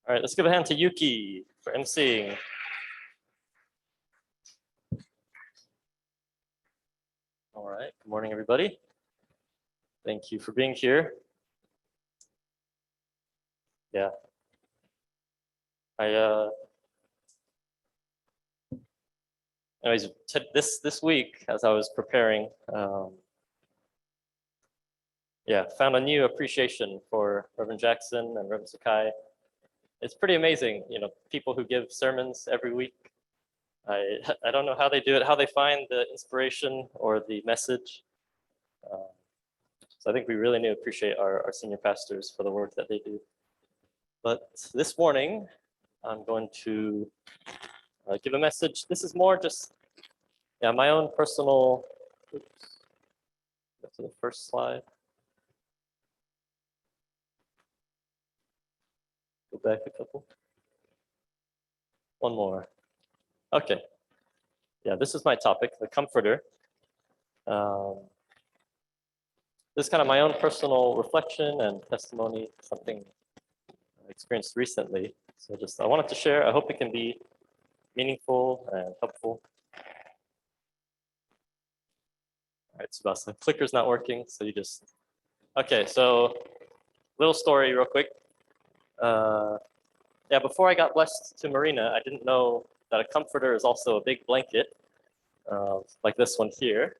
All right, let's give a hand to Yuki for emceeing. All right, good morning, everybody. Thank you for being here. Yeah. Anyways, this week, as I was preparing, found a new appreciation for Reverend Jackson and Reverend Sakai. It's pretty amazing, people who give sermons every week. I don't know how they do it, how they find the inspiration or the message. So I think we really need to appreciate our senior pastors for the work that they do. But this morning, I'm going to give a message. This is more just my own personal. Oops. Go to the first slide. Go back a couple. One more. Okay. Yeah, this is my topic, the Comforter. This is kind of my own personal reflection and testimony, something I experienced recently. So I wanted to share. I hope it can be meaningful and helpful. All right, Tsubasa, clicker's not working, so okay, so little story real quick. Before I got blessed to Marina, I didn't know that a comforter is also a big blanket, like this one here.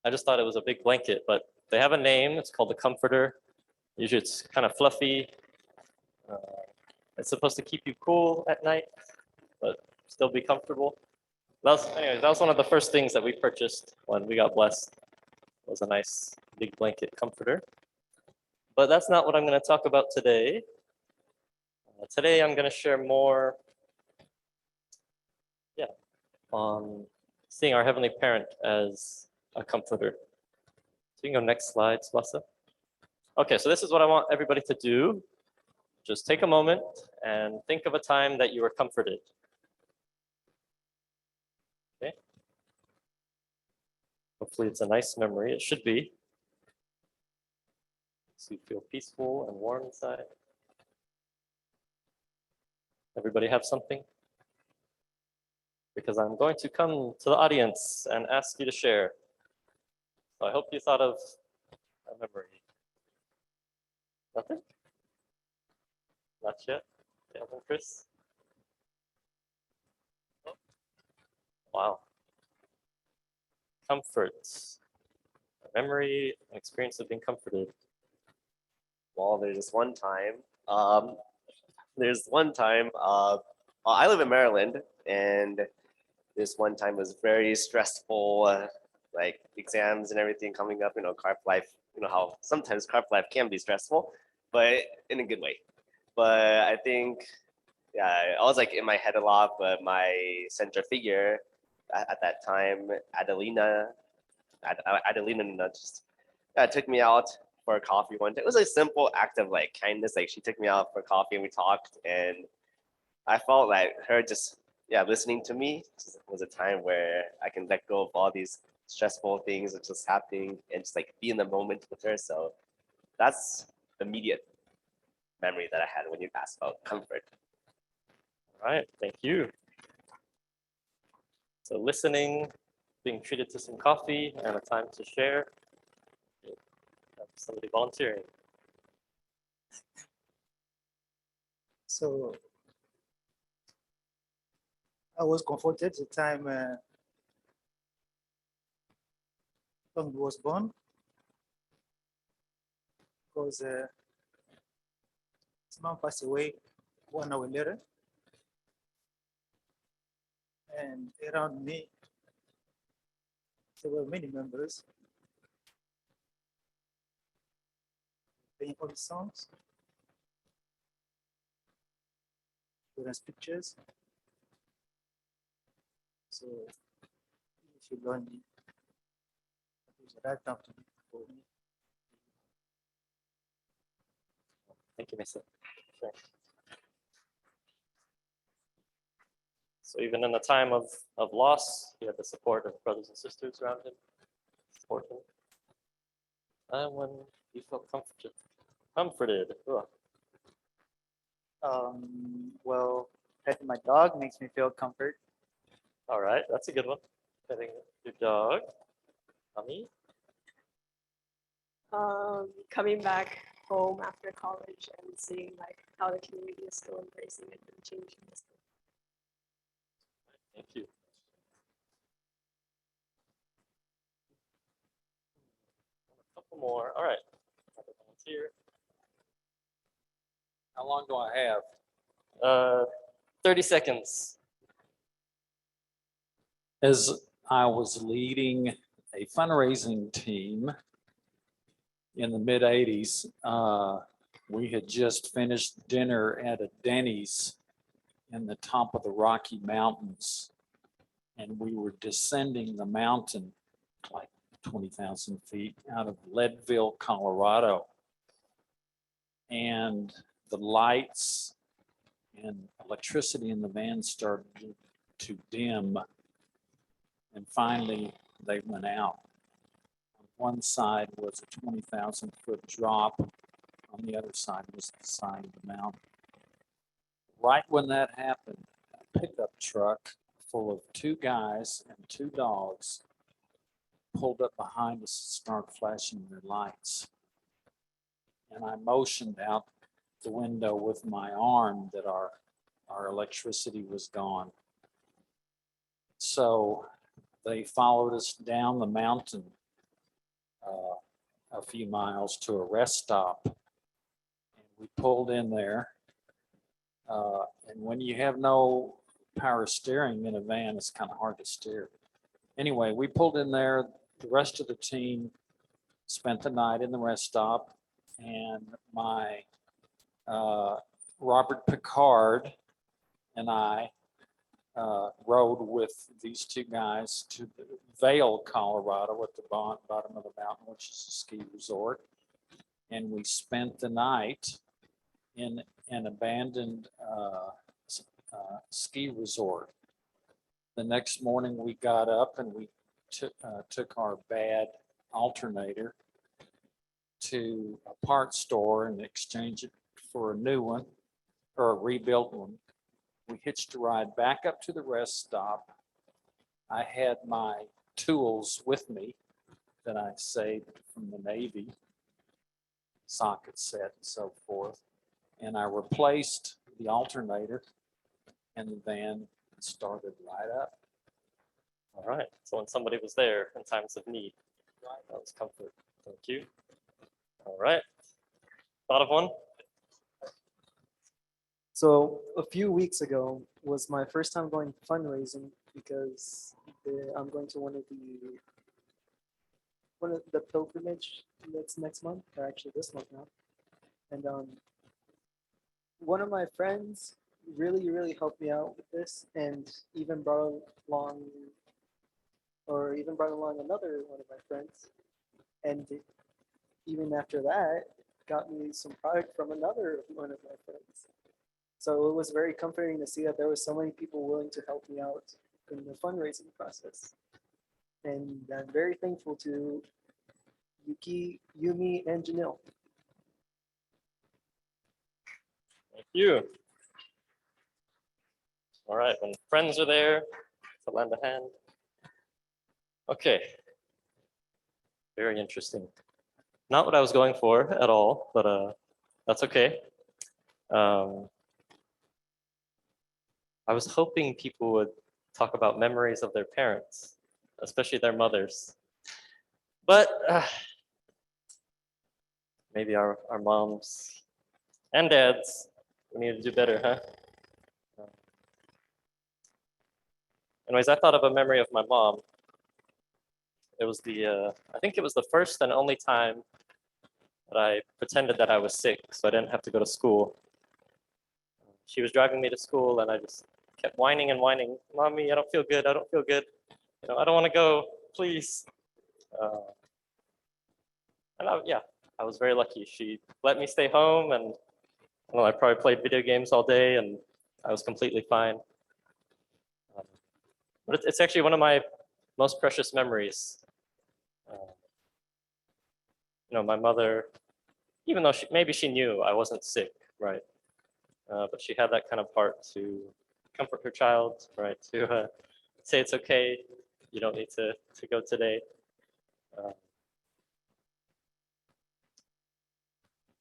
I just thought it was a big blanket, but they have a name. It's called the comforter. Usually it's kind of fluffy. It's supposed to keep you cool at night, but still be comfortable. That was one of the first things that we purchased when we got blessed. Was a nice big blanket comforter. But that's not what I'm going to talk about today. Today I'm going to share more on seeing our Heavenly Parent as a comforter. So you can go next slide, Tsubasa. Okay, so this is what I want everybody to do. Just take a moment and think of a time that you were comforted. Okay. Hopefully it's a nice memory. It should be. So you feel peaceful and warm inside. Everybody have something? Because I'm going to come to the audience and ask you to share. So I hope you thought of a memory. Nothing? Not yet? Calvin, Chris? Oh. Wow. Comfort. A memory, an experience of being comforted. Well, there's one time. I live in Maryland, and this one time was very stressful, like exams and everything coming up. Carp life. How sometimes carp life can be stressful, but in a good way. But I think, I was like in my head a lot. But my center figure at that time, Adelina, just took me out for a coffee one day. It was a simple act of like kindness. Like she took me out for coffee and we talked, and I felt like her just listening to me was a time where I can let go of all these stressful things that's just happening and just like be in the moment with her. So that's the immediate memory that I had when you asked about comfort. All right, thank you. So listening, being treated to some coffee, and a time to share. Somebody volunteering. So I was comforted the time Tom was born, because his mom passed away 1 hour later. And around me, there were many members playing all the songs, children's pictures. So if you're lonely, it was the right time to be for me. Thank you, Mr. Sure. So even in a time of loss, he had the support of brothers and sisters around him, support him. And when he felt comforted. Ugh. Well, petting my dog makes me feel comfort. All right, that's a good one. Petting your dog. Mommy. Coming back home after college and seeing like how the community is still embracing it and changing this. Thank you. A couple more. All right. Another volunteer. How long do I have? 30 seconds. As I was leading a fundraising team in the mid 80s, we had just finished dinner at a Denny's in the top of the Rocky Mountains. And we were descending the mountain like 20,000 feet out of Leadville, Colorado. And the lights and electricity in the van started to dim. And finally, they went out. On one side was a 20,000 foot drop. On the other side was the side of the mountain. Right when that happened, a pickup truck full of 2 guys and 2 dogs pulled up behind us and started flashing their lights. And I motioned out the window with my arm that our electricity was gone. So they followed us down the mountain a few miles to a rest stop. And we pulled in there. And when you have no power steering in a van, it's kind of hard to steer. Anyway, we pulled in there. The rest of the team spent the night in the rest stop. And my Robert Picard and I rode with these 2 guys to Vail, Colorado, at the bottom of the mountain, which is a ski resort. And we spent the night in an abandoned ski resort. The next morning we got up and we took our bad alternator to a parts store and exchanged it for a new one or a rebuilt one. We hitched a ride back up to the rest stop. I had my tools with me that I saved from the Navy, socket set and so forth. And I replaced the alternator and the van started right up. All right. So when somebody was there in times of need, that was comfort. Thank you. All right. Thought of one? So a few weeks ago was my first time going fundraising because I'm going to one of the pilgrimage that's next month, or actually this month now. And one of my friends really helped me out with this, and even brought along another one of my friends. And even after that, got me some product from another one of my friends. So it was very comforting to see that there was so many people willing to help me out in the fundraising process. And I'm very thankful to Yuki, Yumi, and Janelle. Thank you. All right. When friends are there to lend a hand. Okay. Very interesting. Not what I was going for at all, but that's okay. I was hoping people would talk about memories of their parents, especially their mothers. But maybe our moms and dads, we need to do better, huh? Anyways, I thought of a memory of my mom. It was I think it was the first and only time that I pretended that I was sick so I didn't have to go to school. She was driving me to school and I just kept whining and whining. Mommy, I don't feel good. I don't feel good. I don't want to go, please. And I was very lucky. She let me stay home and I probably played video games all day and I was completely fine. But it's actually one of my most precious memories. My mother, even though maybe she knew I wasn't sick, right? but she had that kind of heart to comfort her child, right? To say it's okay, you don't need to go today. Uh,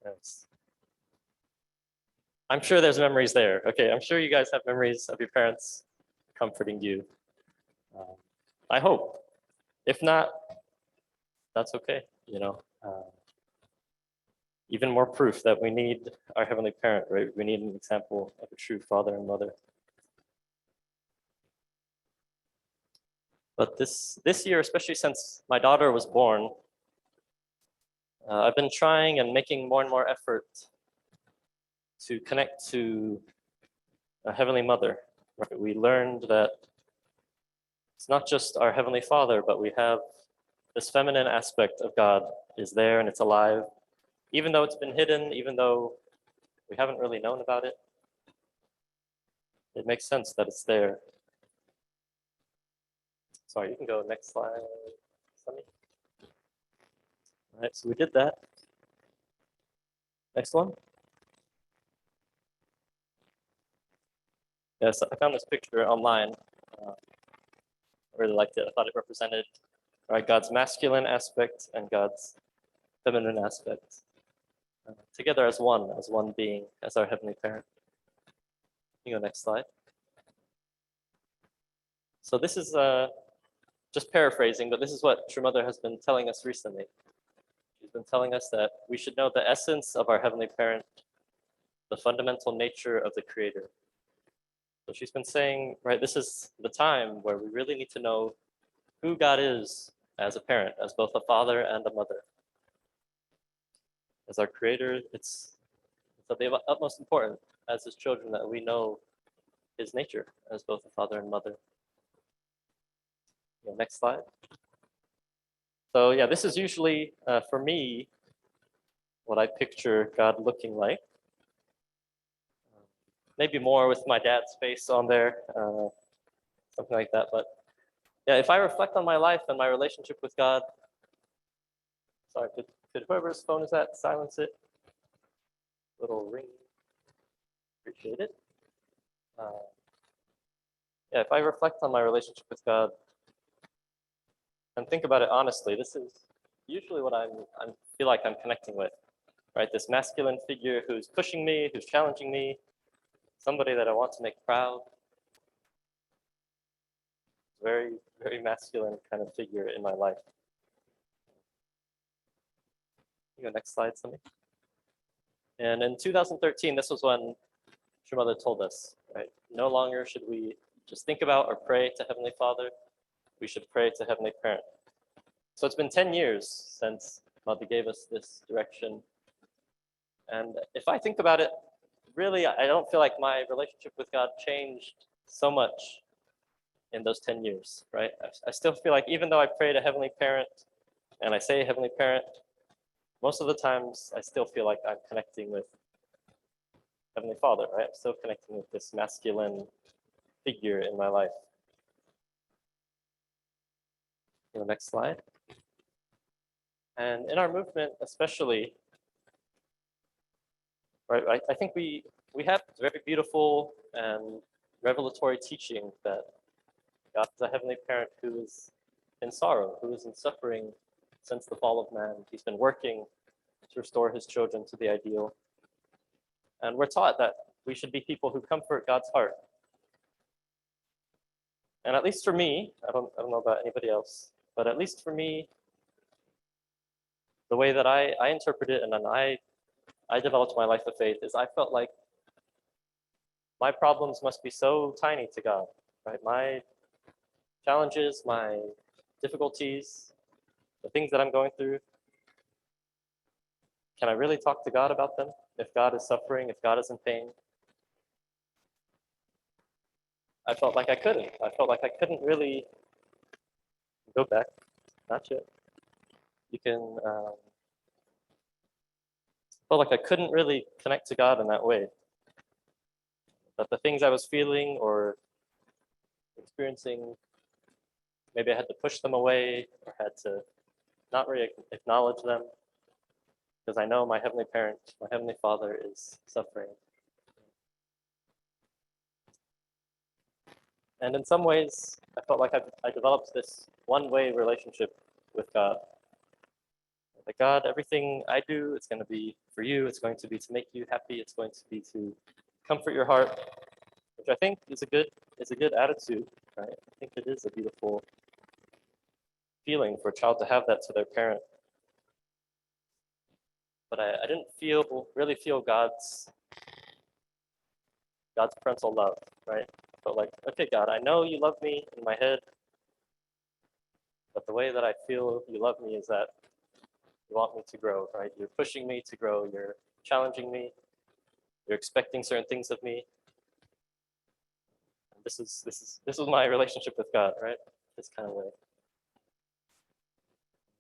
yes. I'm sure there's memories there. Okay, I'm sure you guys have memories of your parents comforting you. I hope. If not, that's okay. You know, even more proof that we need our heavenly parent, right? We need an example of a true father and mother. But this year, especially since my daughter was born, I've been trying and making more and more effort to connect to a heavenly mother. Right? We learned that it's not just our heavenly father, but we have this feminine aspect of God is there and it's alive, even though it's been hidden, even though we haven't really known about it. It makes sense that it's there. Sorry, you can go next slide, Sunny. All right, so we did that. Next one. Yes, I found this picture online. I really liked it. I thought it represented God's masculine aspect and God's feminine aspect together as one being, as our heavenly parent. You go next slide. So this is just paraphrasing, but this is what True Mother has been telling us recently. She's been telling us that we should know the essence of our heavenly parent, the fundamental nature of the Creator. So she's been saying, right, this is the time where we really need to know who God is as a parent, as both a father and a mother. As our Creator, it's of the utmost importance as His children that we know His nature as both a father and mother. Yeah, next slide. So yeah, this is usually, for me, what I picture God looking like. Maybe more with my dad's face on there, something like that. But yeah, if I reflect on my life and my relationship with God, sorry, could whoever's phone is at silence it? Little ring. Appreciate it. Yeah, if I reflect on my relationship with God and think about it honestly, this is usually what I feel like I'm connecting with, right? This masculine figure who's pushing me, who's challenging me, somebody that I want to make proud. Very, very masculine kind of figure in my life. You go next slide, Sunny. And in 2013, this was when True Mother told us, right? No longer should we just think about or pray to Heavenly Father. We should pray to Heavenly Parent. So it's been 10 years since Mother gave us this direction. And if I think about it, really, I don't feel like my relationship with God changed so much in those 10 years, right? I still feel like even though I pray to Heavenly Parent and I say Heavenly Parent, most of the times I still feel like I'm connecting with Heavenly Father, right? I'm still connecting with this masculine figure in my life. The next slide. And in our movement, especially, right, I think we have very beautiful and revelatory teaching that God is a heavenly parent who is in sorrow, who is in suffering since the fall of man. He's been working to restore his children to the ideal. And we're taught that we should be people who comfort God's heart. And at least for me, I don't know about anybody else, but at least for me, the way that I interpret it and then I developed my life of faith is I felt like my problems must be so tiny to God, right? My challenges, my difficulties, the things that I'm going through, can I really talk to God about them? If God is suffering, if God is in pain? I felt like I couldn't. I felt like I couldn't really go back. Not yet. You can, felt like I couldn't really connect to God in that way. That the things I was feeling or experiencing, maybe I had to push them away or had to not really acknowledge them because I know my heavenly parent, my heavenly Father is suffering. And in some ways, I felt like I developed this one-way relationship with God. Like, God, everything I do, it's going to be for you. It's going to be to make you happy. It's going to be to comfort your heart, which I think is a good attitude, right? I think it is a beautiful feeling for a child to have that to their parent. But I didn't really feel God's parental love, right? I felt like, okay, God, I know you love me in my head, but the way that I feel you love me is that you want me to grow, right? You're pushing me to grow. You're challenging me. You're expecting certain things of me. And this was my relationship with God, right? This kind of way.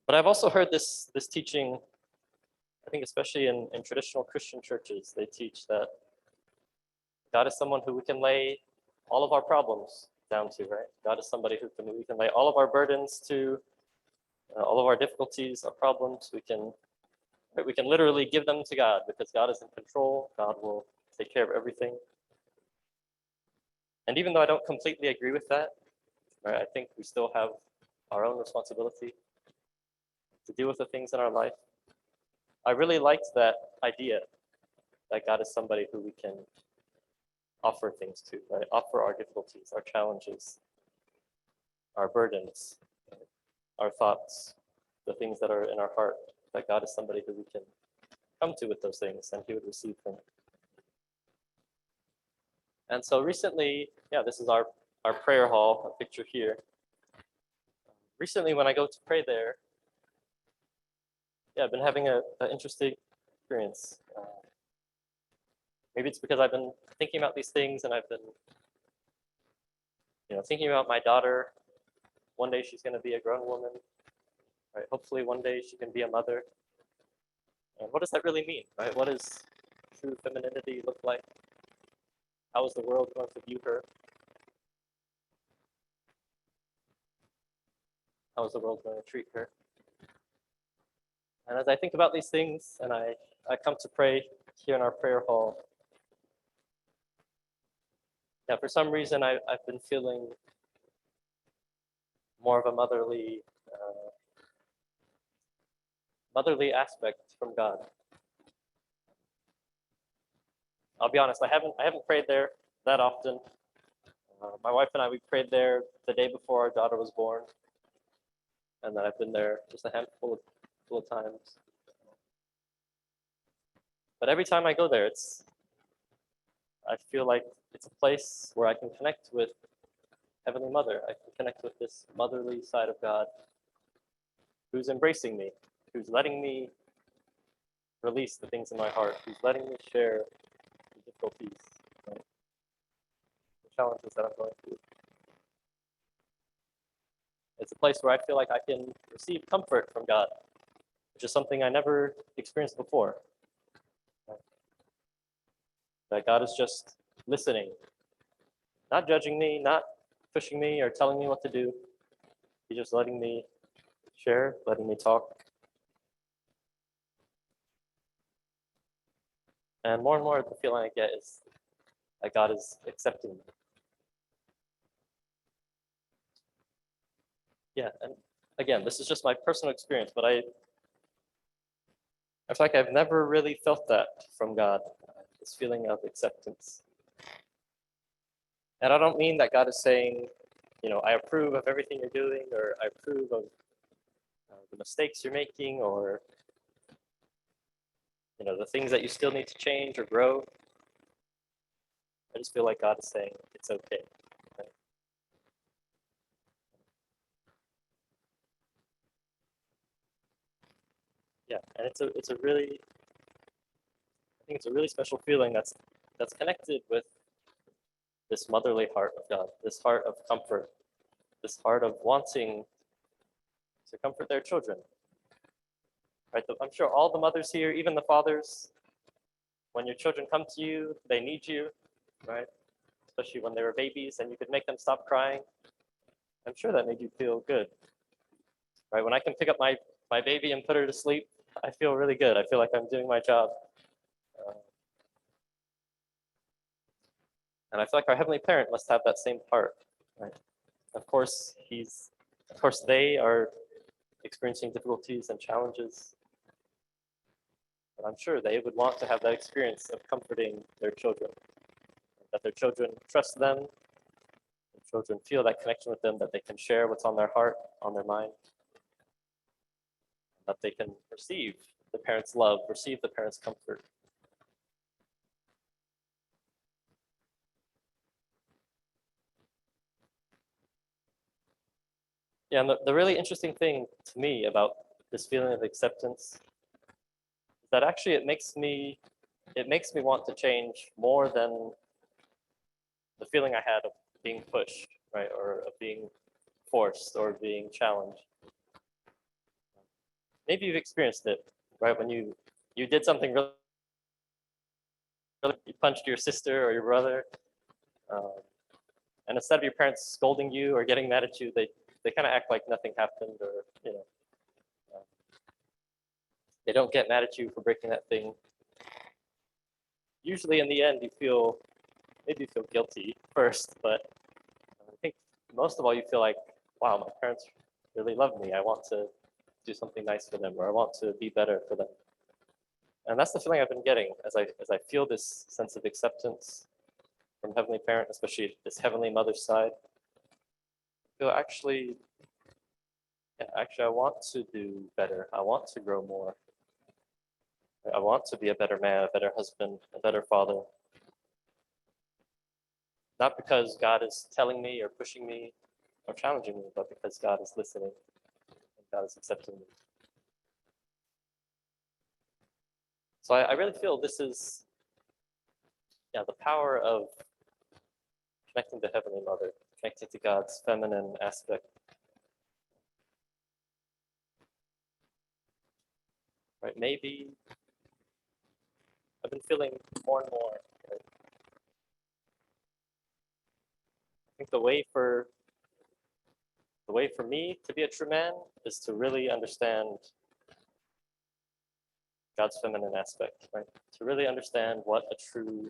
But I've also heard this teaching, I think especially in traditional Christian churches, they teach that God is someone who we can lay all of our problems down to, right? God is somebody we can lay all of our burdens to, all of our difficulties, our problems. We can literally give them to God because God is in control. God will take care of everything. And even though I don't completely agree with that, right, I think we still have our own responsibility to deal with the things in our life. I really liked that idea that God is somebody who we can offer things to, right? Offer our difficulties, our challenges, our burdens, our thoughts, the things that are in our heart, that God is somebody who we can come to with those things and he would receive them. And so recently, this is our prayer hall, a picture here. Recently, when I go to pray there, I've been having an interesting experience. Maybe it's because I've been thinking about these things and I've been, thinking about my daughter. One day she's going to be a grown woman, right? Hopefully one day she can be a mother. And what does that really mean, right? What does true femininity look like? How is the world going to view her? How is the world going to treat her? And as I think about these things and I come to pray here in our prayer hall, for some reason I've been feeling more of a motherly aspect from God. I'll be honest, I haven't prayed there that often. My wife and I, we prayed there the day before our daughter was born, and then I've been there just a handful of times. But every time I go there, I feel like it's a place where I can connect with Heavenly Mother. I can connect with this motherly side of God who's embracing me, who's letting me release the things in my heart, who's letting me share the difficulties, right? The challenges that I'm going through. It's a place where I feel like I can receive comfort from God, which is something I never experienced before. Right? That God is just listening, not judging me, not pushing me or telling me what to do. He's just letting me share, letting me talk. And more the feeling I get is that God is accepting me. And again, this is just my personal experience, but I feel like I've never really felt that from God, this feeling of acceptance. And I don't mean that God is saying, I approve of everything you're doing, or I approve of the mistakes you're making, or the things that you still need to change or grow. I just feel like God is saying it's okay. Right? And it's a really, I think it's a really special feeling that's connected with this motherly heart of God, this heart of comfort, this heart of wanting to comfort their children. Right? I'm sure all the mothers here, even the fathers, when your children come to you, they need you, right? Especially when they were babies and you could make them stop crying. I'm sure that made you feel good. Right? When I can pick up my baby and put her to sleep, I feel really good. I feel like I'm doing my job. And I feel like our Heavenly Parent must have that same heart. right? Of course, they are experiencing difficulties and challenges. But I'm sure they would want to have that experience of comforting their children, that their children trust them, their children feel that connection with them, that they can share what's on their heart, on their mind, that they can receive the parents' love, receive the parents' comfort. Yeah, and the really interesting thing to me about this feeling of acceptance is that actually it makes me want to change more than the feeling I had of being pushed, right, or of being forced or being challenged. Maybe you've experienced it, right? When you did something really, you punched your sister or your brother, um, and instead of your parents scolding you or getting mad at you, they kind of act like nothing happened, or um, they don't get mad at you for breaking that thing. Usually, in the end, maybe you feel guilty first, but I think most of all, you feel like, wow, my parents really love me. I want to do something nice for them, or I want to be better for them. And that's the feeling I've been getting as I feel this sense of acceptance from Heavenly Parent, especially this Heavenly Mother side. I feel actually, I want to do better. I want to grow more. I want to be a better man, a better husband, a better father. Not because God is telling me or pushing me or challenging me, but because God is listening and God is accepting me. So I really feel this is, the power of connecting to Heavenly Mother, connecting to God's feminine aspect. Right? Maybe I've been feeling more and more. Right? I think the way for me to be a true man is to really understand God's feminine aspect, right? To really understand what a true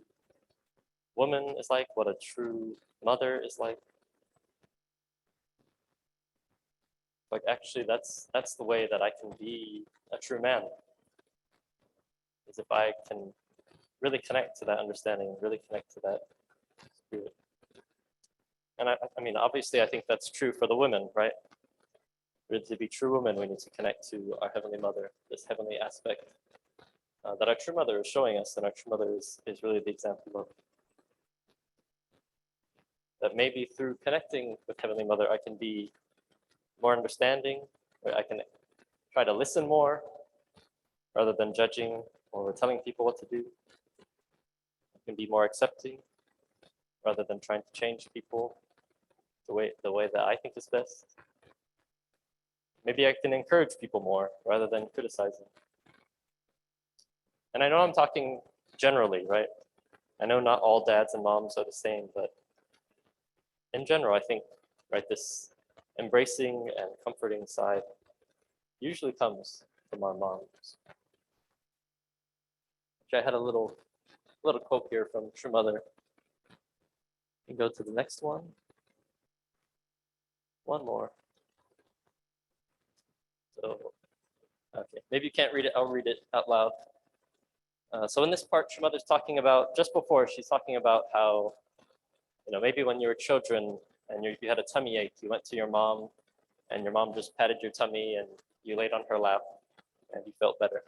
woman is like, what a true mother is like. Like actually that's the way that I can be a true man. Is if I can really connect to that understanding, really connect to that spirit. And I mean, obviously I think that's true for the women, right? Really to be true women, we need to connect to our Heavenly Mother, this heavenly aspect that our true mother is showing us, and our true mother is really the example of. That maybe through connecting with Heavenly Mother, I can be more understanding, or I can try to listen more rather than judging or telling people what to do. I can be more accepting rather than trying to change people the way that I think is best. Maybe I can encourage people more rather than criticizing. And I know I'm talking generally, right? I know not all dads and moms are the same, but in general, I think, right, this embracing and comforting side usually comes from our moms. Which I had a little quote here from True Mother. You can go to the next one. One more. So, okay, maybe you can't read it. I'll read it out loud. So in this part, True Mother's talking about, just before, she's talking about how, maybe when you were children and you had a tummy ache, you went to your mom and your mom just patted your tummy and you laid on her lap and you felt better.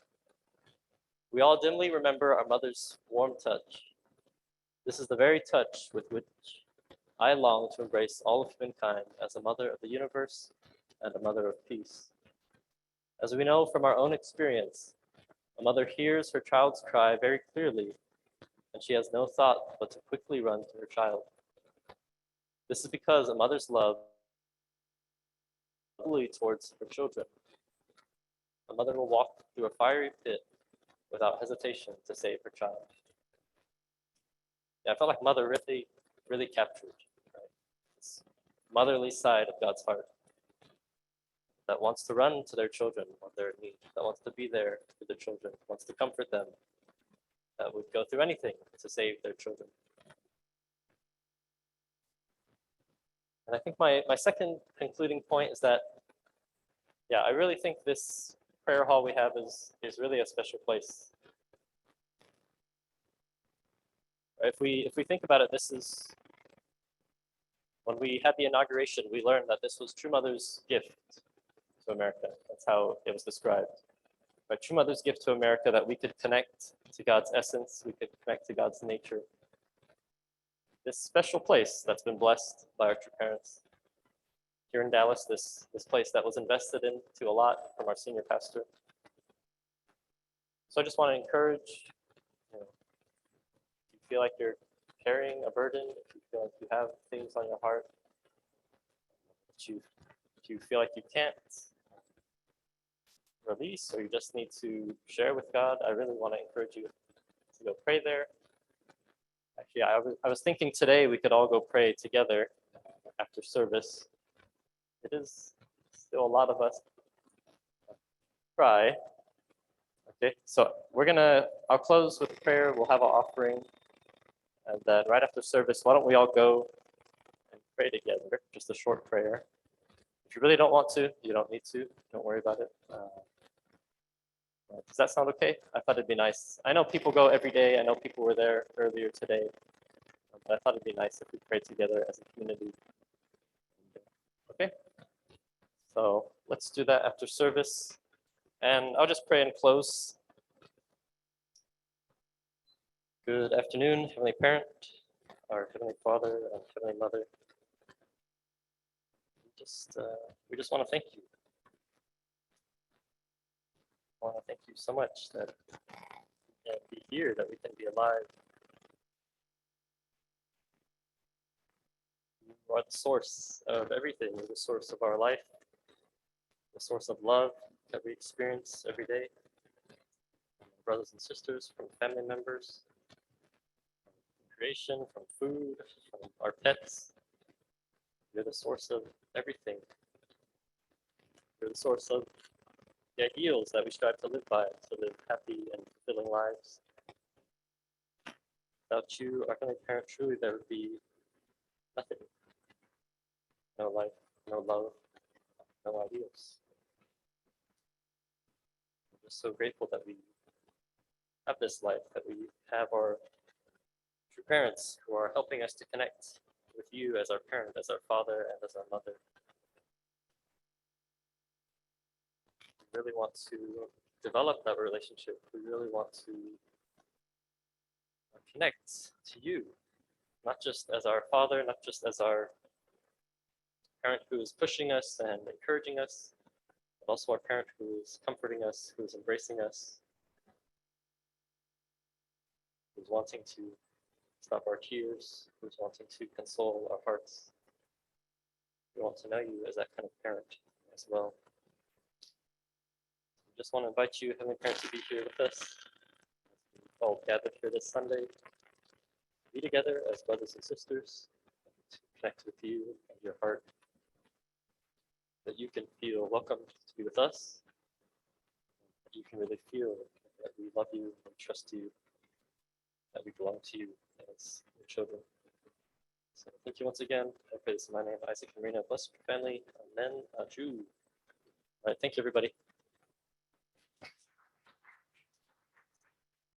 We all dimly remember our mother's warm touch. This is the very touch with which I long to embrace all of humankind as a mother of the universe and a mother of peace. As we know from our own experience, a mother hears her child's cry very clearly, and she has no thought but to quickly run to her child. This is because a mother's love is fully towards her children. A mother will walk through a fiery pit without hesitation to save her child. Yeah, I felt like mother really captured, right? This motherly side of God's heart that wants to run to their children when they're in need, that wants to be there for their children, wants to comfort them, that would go through anything to save their children. And I think my second concluding point is that, yeah, I really think this prayer hall we have is really a special place. If we think about it, this is when we had the inauguration, we learned that this was True Mother's gift to America. That's how it was described. By True Mother's gift to America, that we could connect to God's essence, we could connect to God's nature. This special place that's been blessed by our true parents. Here in Dallas, this place that was invested into a lot from our senior pastor. So I just want to encourage, you know, if you feel like you're carrying a burden, if you feel like you have things on your heart, if you feel like you can't release or you just need to share with God, I really want to encourage you to go pray there. Actually, I was thinking today we could all go pray together after service. It is still a lot of us. Try. Okay, so I'll close with prayer. We'll have an offering. And then right after service, why don't we all go and pray together? Just a short prayer. If you really don't want to, you don't need to. Don't worry about it. Does that sound okay? I thought it'd be nice. I know people go every day. I know people were there earlier today. But I thought it'd be nice if we prayed together as a community. Okay? So let's do that after service. And I'll just pray and close. Good afternoon, Heavenly Parent, our Heavenly Father, and Heavenly Mother. We just want to thank you. I want to thank you so much that we can be here, that we can be alive. You are the source of everything. You're the source of our life, the source of love that we experience every day. From brothers and sisters, from family members, from creation, from food, from our pets. You're the source of everything. You're the source of the ideals that we strive to live by, to live happy and fulfilling lives. Without you, our Heavenly Parent, truly there would be nothing. No life, no love, no ideals. I'm just so grateful that we have this life, that we have our true parents who are helping us to connect with you as our parent, as our father, and as our mother. We really want to develop that relationship. We really want to connect to you, not just as our father, not just as our parent who is pushing us and encouraging us, but also our parent who is comforting us, who is embracing us, who's wanting to stop our tears, who's wanting to console our hearts. We want to know you as that kind of parent as well. We just want to invite you, Heavenly Parent, to be here with us. We all gathered here this Sunday, be together as brothers and sisters, to connect with you and your heart, that you can feel welcome to be with us, that you can really feel that we love you and trust you, that we belong to you as your children. So thank you once again. I pray this in my name, Isaac and Marina. Bless your family. Amen. Jew. All right, thank you, everybody.